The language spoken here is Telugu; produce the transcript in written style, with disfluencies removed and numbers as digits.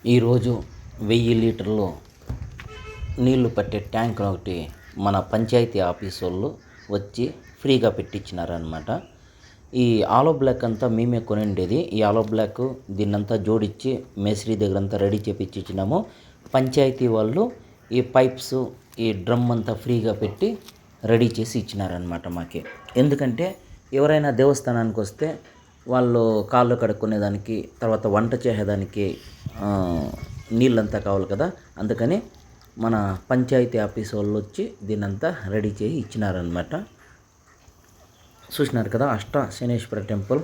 ఈరోజు 1000 లీటర్లు నీళ్లు పట్టే ట్యాంక్ ఒకటి మన పంచాయతీ ఆఫీస్ వాళ్ళు వచ్చి ఫ్రీగా పెట్టించినారనమాట. ఈ ఆలో బ్లాక్ అంతా మేమే కొనిండేది. ఈ ఆలో బ్లాక్ దీన్నంతా జోడించి మేస్త్రి దగ్గర అంతా రెడీ చేపించినాము. పంచాయతీ వాళ్ళు ఈ పైప్స్ ఈ డ్రమ్ అంతా ఫ్రీగా పెట్టి రెడీ చేసి ఇచ్చినారనమాట మాకి. ఎందుకంటే ఎవరైనా దేవస్థానానికి వస్తే వాళ్ళు కాళ్ళు కడుక్కునేదానికి, తర్వాత వంట చేసేదానికి నీళ్ళంతా కావాలి కదా. అందుకని మన పంచాయతీ ఆఫీస్ వాళ్ళు వచ్చి దీన్నంతా రెడీ చేసి ఇచ్చినారనమాట. చూసినారు కదా, అష్ట శనేశ్వర టెంపుల్.